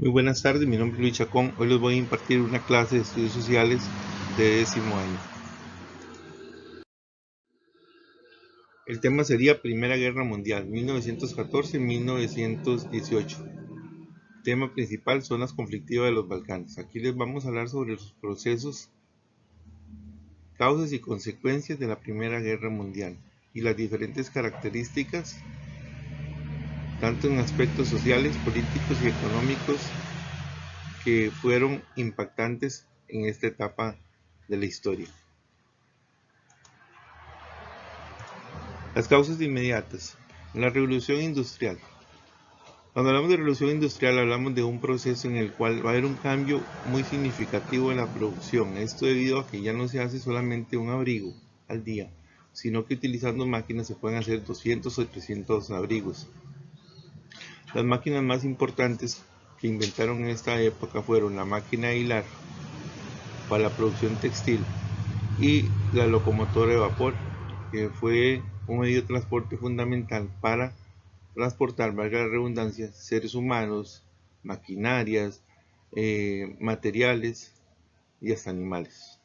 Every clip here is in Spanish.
Muy buenas tardes, mi nombre es Luis Chacón. Hoy les voy a impartir una clase de estudios sociales de 10º año. El tema sería Primera Guerra Mundial, 1914-1918. Tema principal, zonas conflictivas de los Balcanes. Aquí les vamos a hablar sobre los procesos, causas y consecuencias de la Primera Guerra Mundial y las diferentes características, tanto en aspectos sociales, políticos y económicos, que fueron impactantes en esta etapa de la historia. Las causas inmediatas. La revolución industrial. Cuando hablamos de revolución industrial hablamos de un proceso en el cual va a haber un cambio muy significativo en la producción. Esto debido a que ya no se hace solamente un abrigo al día, sino que utilizando máquinas se pueden hacer 200 o 300 abrigos. Las máquinas más importantes que inventaron en esta época fueron la máquina de hilar para la producción textil y la locomotora de vapor, que fue un medio de transporte fundamental para transportar, valga la redundancia, seres humanos, maquinarias, materiales y hasta animales.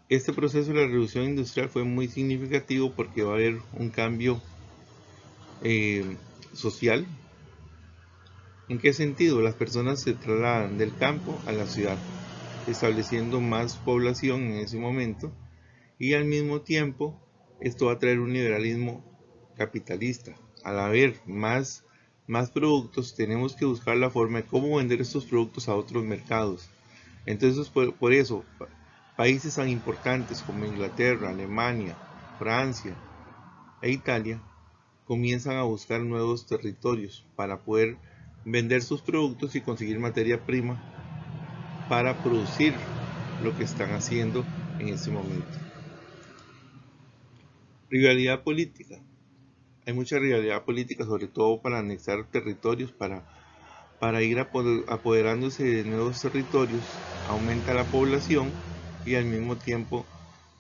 Este proceso de la revolución industrial fue muy significativo porque va a haber un cambio social. ¿En qué sentido? Las personas se trasladan del campo a la ciudad, estableciendo más población en ese momento, y al mismo tiempo esto va a traer un liberalismo capitalista. Al haber más productos, tenemos que buscar la forma de cómo vender estos productos a otros mercados. Entonces, por eso, países tan importantes como Inglaterra, Alemania, Francia e Italia comienzan a buscar nuevos territorios para poder vender sus productos y conseguir materia prima para producir lo que están haciendo en este momento. Rivalidad política. Hay mucha rivalidad política, sobre todo para anexar territorios, para ir apoderándose de nuevos territorios. Aumenta la población y al mismo tiempo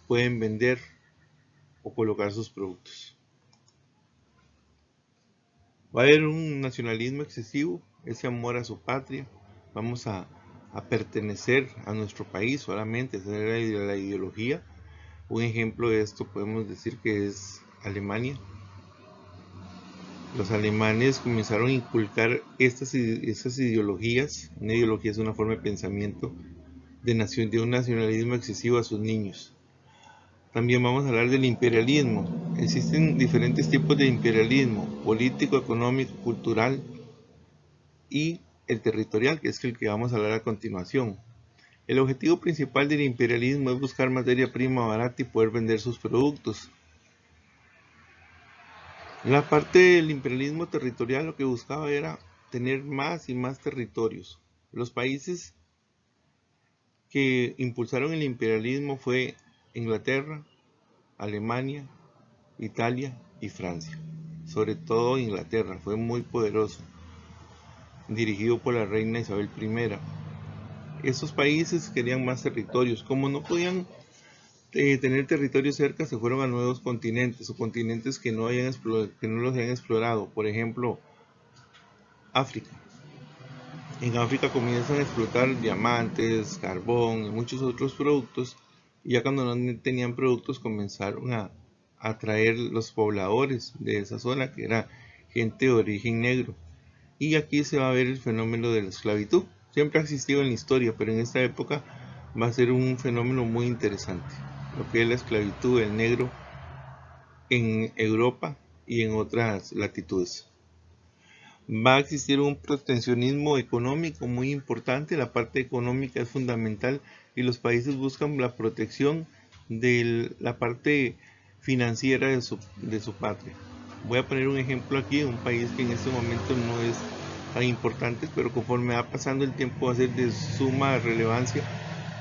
pueden vender o colocar sus productos. Va a haber un nacionalismo excesivo, ese amor a su patria. Vamos a pertenecer a nuestro país solamente, esa era la ideología. Un ejemplo de esto podemos decir que es Alemania. Los alemanes comenzaron a inculcar estas ideologías. Una ideología es una forma de pensamiento de un nacionalismo excesivo a sus niños. También vamos a hablar del imperialismo. Existen diferentes tipos de imperialismo: político, económico, cultural y el territorial, que es el que vamos a hablar a continuación. El objetivo principal del imperialismo es buscar materia prima barata y poder vender sus productos. La parte del imperialismo territorial lo que buscaba era tener más y más territorios. Los países que impulsaron el imperialismo fue Inglaterra, Alemania, Italia y Francia. Sobre todo Inglaterra, fue muy poderoso, dirigido por la reina Isabel I. Estos países querían más territorios. Como no podían tener territorios cerca, se fueron a nuevos continentes o continentes que no los habían explorado. Por ejemplo, África. En África comienzan a explotar diamantes, carbón y muchos otros productos, y ya cuando no tenían productos comenzaron a atraer los pobladores de esa zona, que era gente de origen negro. Y aquí se va a ver el fenómeno de la esclavitud. Siempre ha existido en la historia, pero en esta época va a ser un fenómeno muy interesante, lo que es la esclavitud del negro en Europa y en otras latitudes. Va a existir un proteccionismo económico muy importante. La parte económica es fundamental y los países buscan la protección de la parte financiera de su patria. Voy a poner un ejemplo aquí de un país que en este momento no es tan importante, pero conforme va pasando el tiempo va a ser de suma relevancia,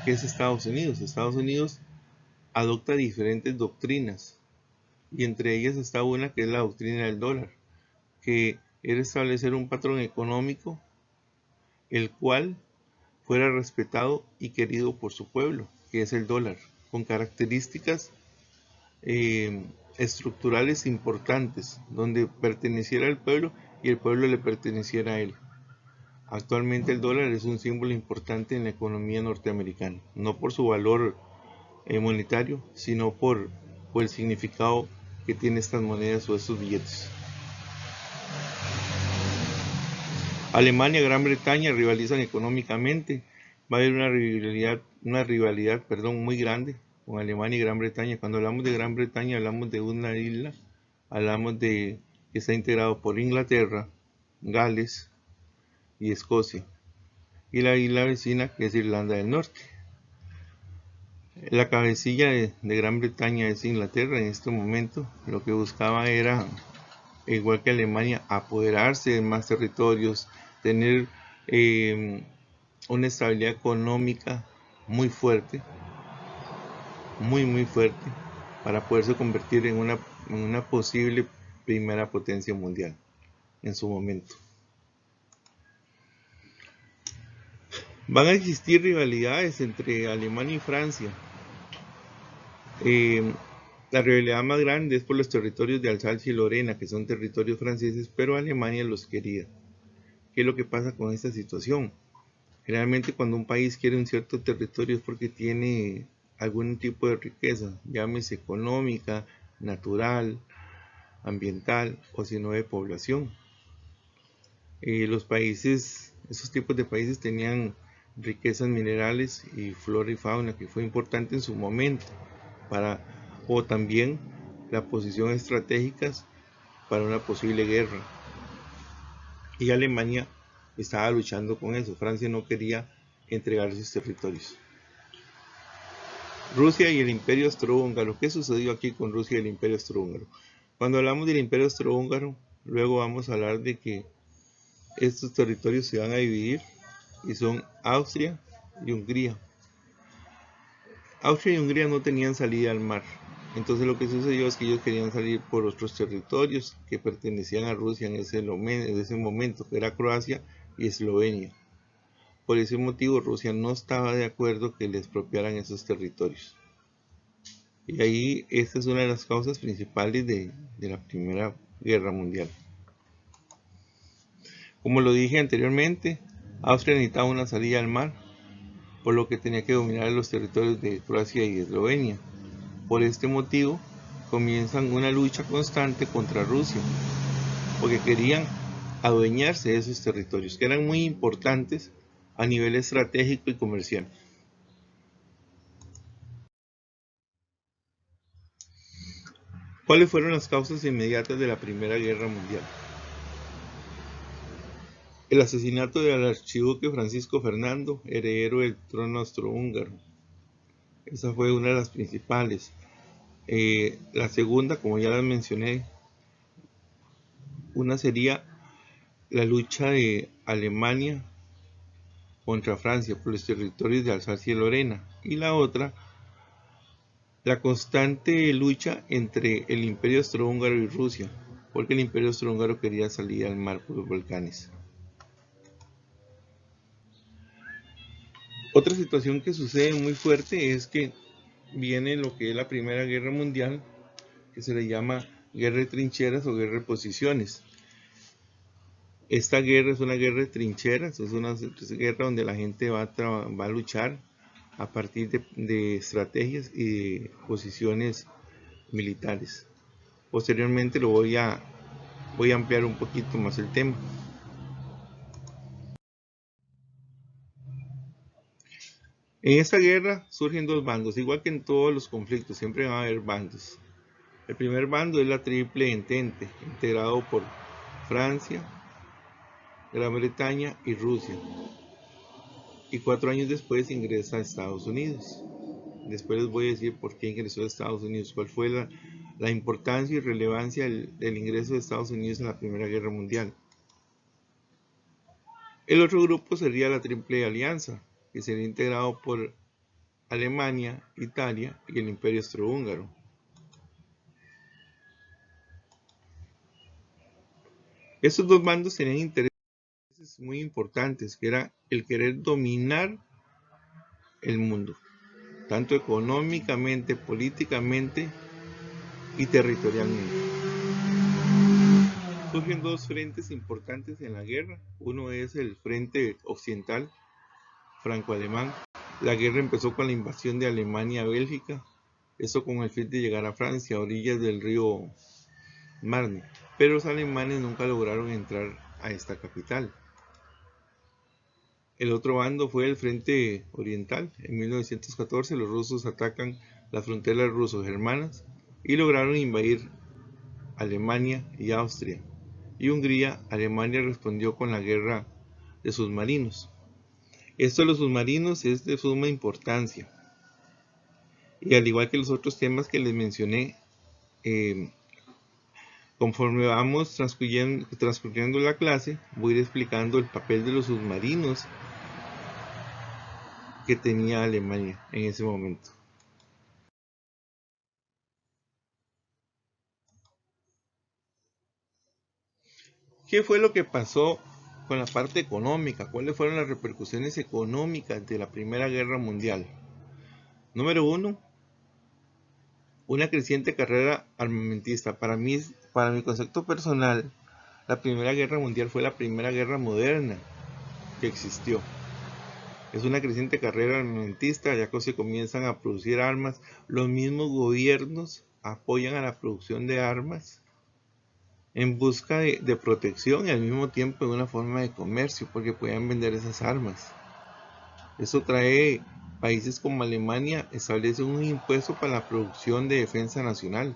que es Estados Unidos. Estados Unidos adopta diferentes doctrinas y entre ellas está una que es la doctrina del dólar, que era establecer un patrón económico el cual fuera respetado y querido por su pueblo, que es el dólar, con características estructurales importantes, donde perteneciera al pueblo y el pueblo le perteneciera a él. Actualmente el dólar es un símbolo importante en la economía norteamericana, no por su valor monetario, sino por el significado que tienen estas monedas o estos billetes. Alemania y Gran Bretaña rivalizan económicamente. Va a haber una rivalidad muy grande con Alemania y Gran Bretaña. Cuando hablamos de Gran Bretaña hablamos de una isla, hablamos de que está integrado por Inglaterra, Gales y Escocia, y la isla vecina que es Irlanda del Norte. La cabecilla de Gran Bretaña es Inglaterra en este momento. Lo que buscaba era, igual que Alemania, apoderarse de más territorios, tener una estabilidad económica muy fuerte, muy fuerte, para poderse convertir en una posible primera potencia mundial en su momento. Van a existir rivalidades entre Alemania y Francia. La rivalidad más grande es por los territorios de Alsacia y Lorena, que son territorios franceses, pero Alemania los quería. ¿Qué es lo que pasa con esta situación? Generalmente cuando un país quiere un cierto territorio es porque tiene algún tipo de riqueza, llámese económica, natural, ambiental o si no de población. Esos tipos de países tenían riquezas minerales y flora y fauna que fue importante en su momento o también la posición estratégica para una posible guerra. Y Alemania estaba luchando con eso. Francia no quería entregar sus territorios. Rusia y el Imperio Austrohúngaro. ¿Qué sucedió aquí con Rusia y el Imperio Austrohúngaro? Cuando hablamos del Imperio Austrohúngaro, luego vamos a hablar de que estos territorios se van a dividir y son Austria y Hungría. Austria y Hungría no tenían salida al mar. Entonces lo que sucedió es que ellos querían salir por otros territorios que pertenecían a Rusia en ese momento, que era Croacia y Eslovenia. Por ese motivo Rusia no estaba de acuerdo que le expropiaran esos territorios. Y ahí esta es una de las causas principales de la Primera Guerra Mundial. Como lo dije anteriormente, Austria necesitaba una salida al mar, por lo que tenía que dominar los territorios de Croacia y Eslovenia. Por este motivo, comienzan una lucha constante contra Rusia, porque querían adueñarse de esos territorios, que eran muy importantes a nivel estratégico y comercial. ¿Cuáles fueron las causas inmediatas de la Primera Guerra Mundial? El asesinato del archiduque Francisco Fernando, heredero del trono austrohúngaro. Esa fue una de las principales. La segunda, como ya las mencioné, una sería la lucha de Alemania contra Francia por los territorios de Alsacia y Lorena. Y la otra, la constante lucha entre el Imperio Austrohúngaro y Rusia, porque el Imperio Austrohúngaro quería salir al mar por los Balcanes. Otra situación que sucede muy fuerte es que viene lo que es la Primera Guerra Mundial, que se le llama guerra de trincheras o guerra de posiciones. Esta guerra es una guerra de trincheras, es una guerra donde la gente va a luchar a partir de estrategias y de posiciones militares. Posteriormente voy a ampliar un poquito más el tema. En esta guerra surgen dos bandos, igual que en todos los conflictos, siempre va a haber bandos. El primer bando es la Triple Entente, integrado por Francia, Gran Bretaña y Rusia. Y 4 años después ingresa a Estados Unidos. Después les voy a decir por qué ingresó a Estados Unidos, cuál fue la importancia y relevancia del ingreso de Estados Unidos en la Primera Guerra Mundial. El otro grupo sería la Triple Alianza, que sería integrado por Alemania, Italia y el Imperio Austrohúngaro. Estos dos bandos tenían intereses muy importantes, que era el querer dominar el mundo, tanto económicamente, políticamente y territorialmente. Surgen dos frentes importantes en la guerra. Uno es el frente occidental, franco-alemán. La guerra empezó con la invasión de Alemania a Bélgica, esto con el fin de llegar a Francia, a orillas del río Marne, pero los alemanes nunca lograron entrar a esta capital. El otro bando fue el frente oriental. En 1914 los rusos atacan las fronteras ruso-germanas y lograron invadir Alemania y Austria. Y Hungría. Alemania respondió con la guerra de submarinos. Esto de los submarinos es de suma importancia. Y al igual que los otros temas que les mencioné, conforme vamos transcurriendo la clase, voy a ir explicando el papel de los submarinos que tenía Alemania en ese momento. ¿Qué fue lo que pasó con la parte económica? ¿Cuáles fueron las repercusiones económicas de la Primera Guerra Mundial? Número 1, una creciente carrera armamentista. Para mi concepto personal, la Primera Guerra Mundial fue la primera guerra moderna que existió. Es una creciente carrera armamentista, ya que se comienzan a producir armas. Los mismos gobiernos apoyan a la producción de armas en busca de protección y al mismo tiempo de una forma de comercio, porque puedan vender esas armas. Eso trae países como Alemania, establecen un impuesto para la producción de defensa nacional,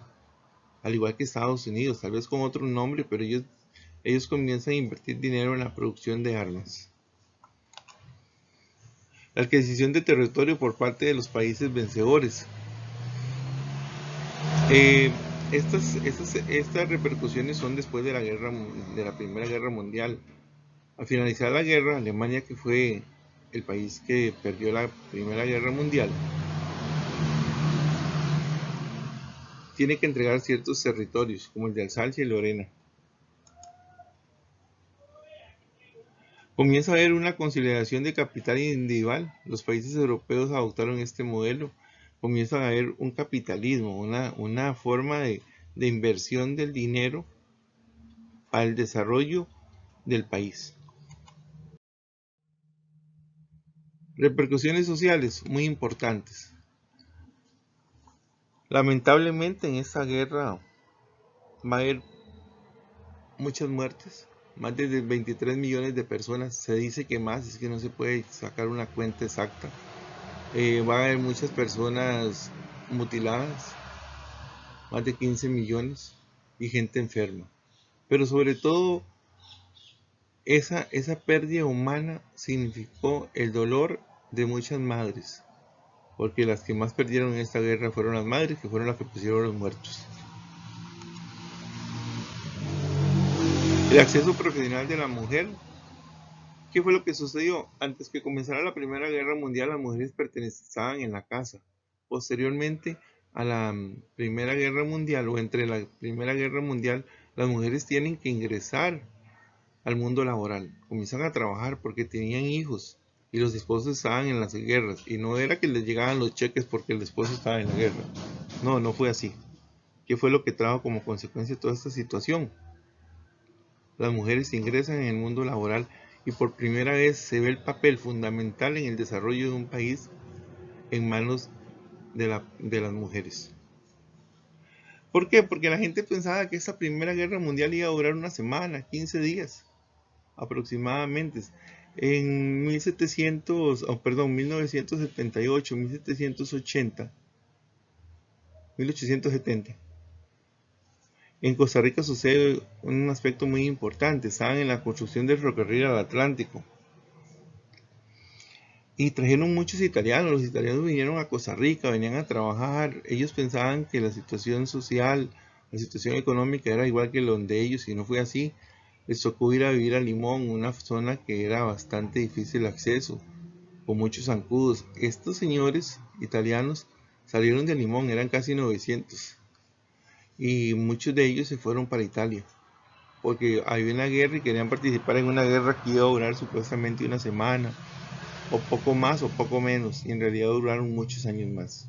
al igual que Estados Unidos, tal vez con otro nombre, pero ellos comienzan a invertir dinero en la producción de armas. La adquisición de territorio por parte de los países vencedores. Estas repercusiones son después de la Primera Guerra Mundial. Al finalizar la guerra, Alemania, que fue el país que perdió la Primera Guerra Mundial, tiene que entregar ciertos territorios, como el de Alsacia y Lorena. Comienza a haber una consolidación de capital individual. Los países europeos adoptaron este modelo. Comienza a haber un capitalismo, una forma de inversión del dinero para el desarrollo del país. Repercusiones sociales muy importantes. Lamentablemente en esta guerra va a haber muchas muertes, más de 23 millones de personas, se dice que más, es que no se puede sacar una cuenta exacta. Va a haber muchas personas mutiladas, más de 15 millones, y gente enferma. Pero sobre todo, esa pérdida humana significó el dolor de muchas madres, porque las que más perdieron en esta guerra fueron las madres, que fueron las que pusieron a los muertos. El acceso profesional de la mujer. ¿Qué fue lo que sucedió? Antes que comenzara la Primera Guerra Mundial, las mujeres pertenecían en la casa. Posteriormente a la Primera Guerra Mundial, o entre la Primera Guerra Mundial, las mujeres tienen que ingresar al mundo laboral. Comienzan a trabajar porque tenían hijos y los esposos estaban en las guerras. Y no era que les llegaban los cheques porque el esposo estaba en la guerra. No, no fue así. ¿Qué fue lo que trajo como consecuencia toda esta situación? Las mujeres ingresan en el mundo laboral y por primera vez se ve el papel fundamental en el desarrollo de un país en manos de las mujeres. ¿Por qué? Porque la gente pensaba que esta Primera Guerra Mundial iba a durar una semana, 15 días aproximadamente. En 1978, 1780, 1870. En Costa Rica sucede un aspecto muy importante. Estaban en la construcción del ferrocarril al Atlántico. Y trajeron muchos italianos. Los italianos vinieron a Costa Rica, venían a trabajar. Ellos pensaban que la situación social, la situación económica era igual que la de ellos, y no fue así. Les tocó ir a vivir a Limón, una zona que era bastante difícil de acceso, con muchos zancudos. Estos señores italianos salieron de Limón, eran casi 900. Y muchos de ellos se fueron para Italia, porque había una guerra y querían participar en una guerra que iba a durar supuestamente una semana, o poco más o poco menos, y en realidad duraron muchos años más.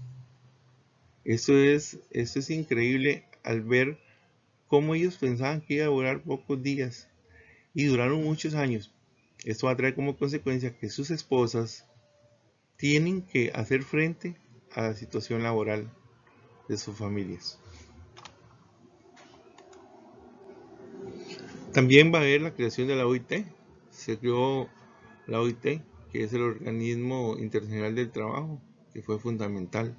Eso es increíble al ver como ellos pensaban que iba a durar pocos días y duraron muchos años. Esto va a traer como consecuencia que sus esposas tienen que hacer frente a la situación laboral de sus familias. También va a haber la creación de la OIT. Se creó la OIT, que es el Organismo Internacional del Trabajo, que fue fundamental.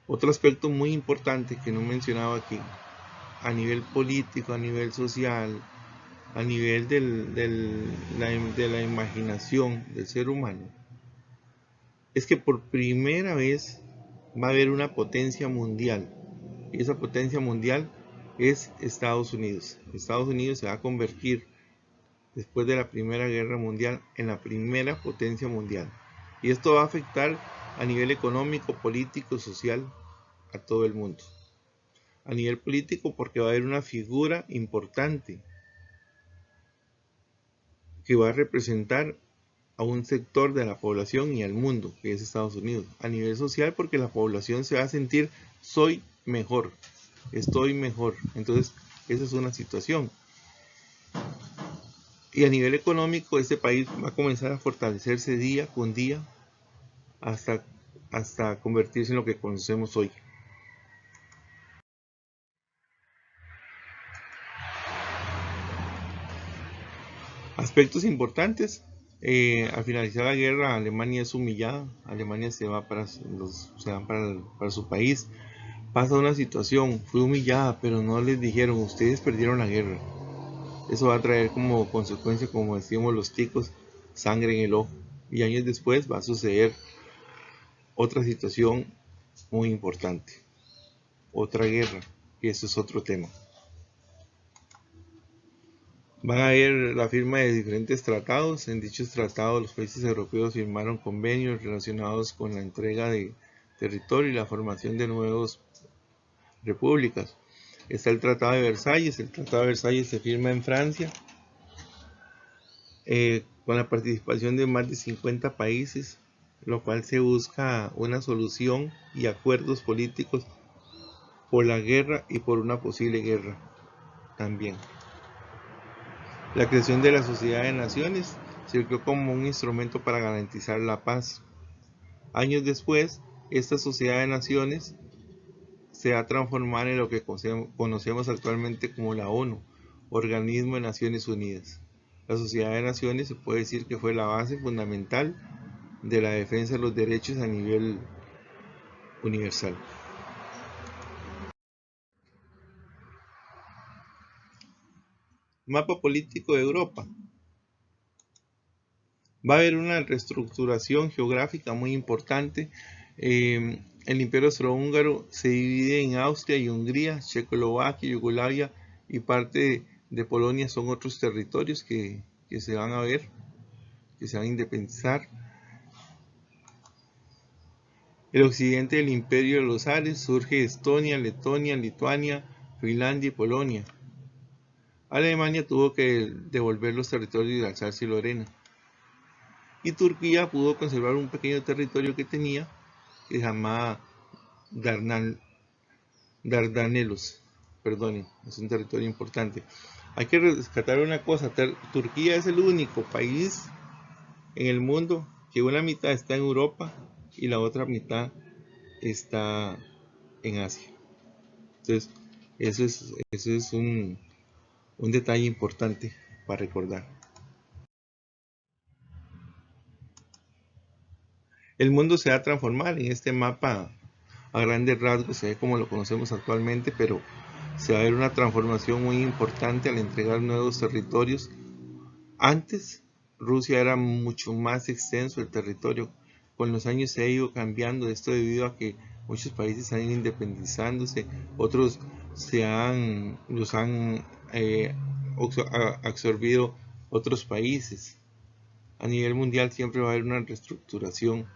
Otro aspecto muy importante que no mencionaba aquí, a nivel político, a nivel social, a nivel de la imaginación del ser humano, es que por primera vez va a haber una potencia mundial. Y esa potencia mundial es Estados Unidos. Estados Unidos se va a convertir, después de la Primera Guerra Mundial, en la primera potencia mundial. Y esto va a afectar a nivel económico, político, social, a todo el mundo. A nivel político, porque va a haber una figura importante que va a representar a un sector de la población y al mundo, que es Estados Unidos. A nivel social, porque la población se va a sentir, soy mejor, estoy mejor. Entonces, esa es una situación. Y a nivel económico, este país va a comenzar a fortalecerse día con día hasta convertirse en lo que conocemos hoy. Aspectos importantes. Al finalizar la guerra, Alemania es humillada. Alemania se va para su país. Pasa una situación, fue humillada, pero no les dijeron, ustedes perdieron la guerra. Eso va a traer como consecuencia, como decíamos los ticos, sangre en el ojo. Y años después va a suceder otra situación muy importante, otra guerra, y eso es otro tema. Van a haber la firma de diferentes tratados. En dichos tratados los países europeos firmaron convenios relacionados con la entrega de territorio y la formación de nuevas repúblicas. Está el Tratado de Versalles. El Tratado de Versalles se firma en Francia, con la participación de más de 50 países, lo cual se busca una solución y acuerdos políticos por la guerra y por una posible guerra también. La creación de la Sociedad de Naciones sirvió como un instrumento para garantizar la paz. Años después, esta Sociedad de Naciones se va a transformar en lo que conocemos actualmente como la ONU, Organismo de Naciones Unidas. La Sociedad de Naciones se puede decir que fue la base fundamental de la defensa de los derechos a nivel universal. Mapa político de Europa. Va a haber una reestructuración geográfica muy importante. El Imperio Austrohúngaro se divide en Austria y Hungría, Checoslovaquia, Yugoslavia y parte de Polonia son otros territorios que se van a ver, que se van a independizar. El occidente del Imperio de los Ares surge Estonia, Letonia, Lituania, Finlandia y Polonia. Alemania tuvo que devolver los territorios de Alsacia y Lorena. Y Turquía pudo conservar un pequeño territorio que tenía, que se llamaba Dardanelos. Perdonen, es un territorio importante. Hay que rescatar una cosa, Turquía es el único país en el mundo que una mitad está en Europa y la otra mitad está en Asia. Entonces, eso es un detalle importante para recordar. El mundo se va a transformar en este mapa a grandes rasgos, se ve como lo conocemos actualmente, pero se va a ver una transformación muy importante al entregar nuevos territorios. Antes, Rusia era mucho más extenso el territorio. Con los años se ha ido cambiando esto debido a que muchos países han ido independizándose, otros los han absorbido otros países. A nivel mundial siempre va a haber una reestructuración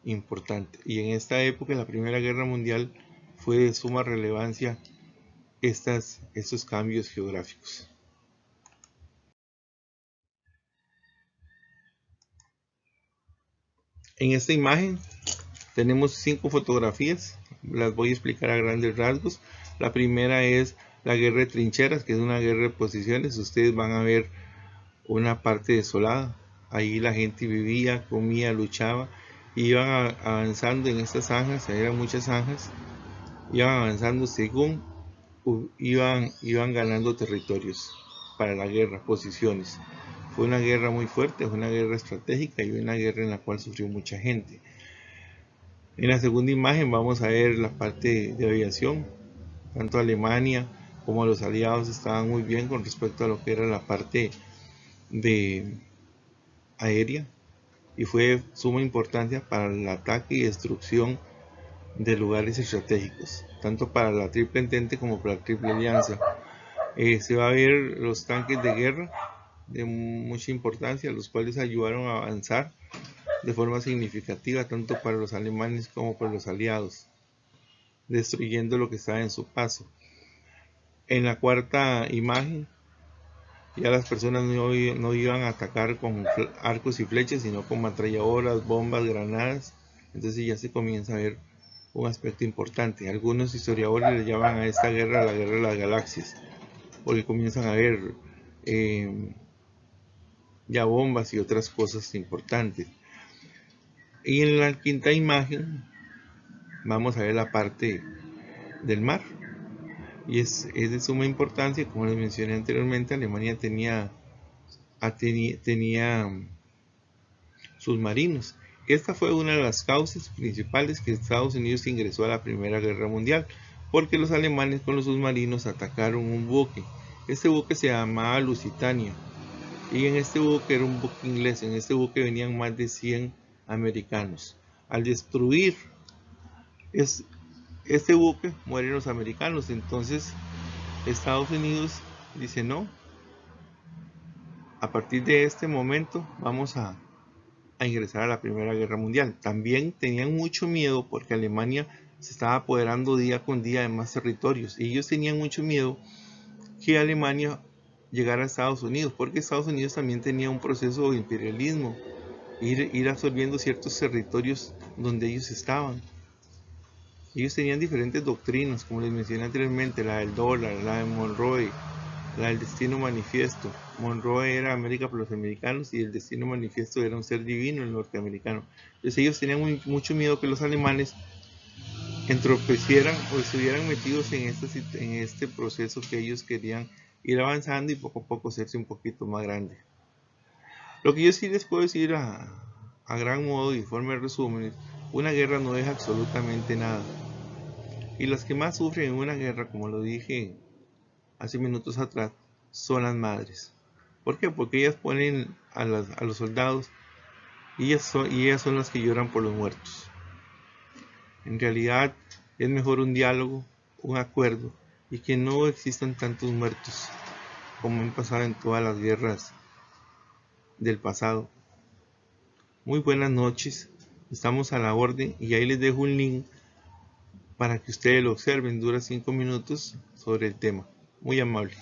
importante. Y en esta época, en la Primera Guerra Mundial, fue de suma relevancia estos cambios geográficos. En esta imagen tenemos 5 fotografías, las voy a explicar a grandes rasgos. La primera es la guerra de trincheras, que es una guerra de posiciones. Ustedes van a ver una parte desolada. Ahí la gente vivía, comía, luchaba. Iban avanzando en estas zanjas, eran muchas zanjas. Iban avanzando según iban ganando territorios para la guerra, posiciones. Fue una guerra muy fuerte, fue una guerra estratégica y una guerra en la cual sufrió mucha gente. En la segunda imagen vamos a ver la parte de aviación. Tanto Alemania como los aliados estaban muy bien con respecto a lo que era la parte de aérea, y fue de suma importancia para el ataque y destrucción de lugares estratégicos, tanto para la Triple Entente como para la Triple Alianza. Se va a ver los tanques de guerra de mucha importancia, los cuales ayudaron a avanzar de forma significativa tanto para los alemanes como para los aliados, destruyendo lo que estaba en su paso. En la cuarta imagen, ya las personas no iban a atacar con arcos y flechas, sino con ametralladoras, bombas, granadas. Entonces ya se comienza a ver un aspecto importante. Algunos historiadores le llaman a esta guerra la guerra de las galaxias, porque comienzan a ver ya bombas y otras cosas importantes. Y en la quinta imagen vamos a ver la parte del mar, y es de suma importancia. Como les mencioné anteriormente, Alemania tenía submarinos. Esta fue una de las causas principales que Estados Unidos ingresó a la Primera Guerra Mundial, porque los alemanes con los submarinos atacaron un buque. Este buque se llamaba Lusitania, y en este buque era un buque inglés. En este buque venían más de 100 americanos. Al destruir este buque, mueren los americanos. Entonces Estados Unidos dice: no, a partir de este momento vamos a ingresar a la Primera Guerra Mundial. También tenían mucho miedo porque Alemania se estaba apoderando día con día de más territorios, y ellos tenían mucho miedo que Alemania llegara a Estados Unidos, porque Estados Unidos también tenía un proceso de imperialismo, ir absorbiendo ciertos territorios donde ellos estaban. Ellos tenían diferentes doctrinas, como les mencioné anteriormente: la del dólar, la de Monroe, la del destino manifiesto. Monroe era América para los americanos, y el destino manifiesto era un ser divino, el norteamericano. Entonces ellos tenían mucho miedo que los alemanes entropecieran o estuvieran metidos en este proceso que ellos querían ir avanzando y poco a poco hacerse un poquito más grande. Lo que yo sí les puedo decir a gran modo y de forma de resumen: una guerra no deja absolutamente nada, y las que más sufren en una guerra, como lo dije hace minutos atrás, son las madres. ¿Por qué? Porque ellas ponen a los soldados, y ellas son las que lloran por los muertos. En realidad es mejor un diálogo, un acuerdo, y que no existan tantos muertos como han pasado en todas las guerras del pasado. Muy buenas noches, estamos a la orden, y ahí les dejo un link para que ustedes lo observen. Dura 5 minutos sobre el tema. Muy amable.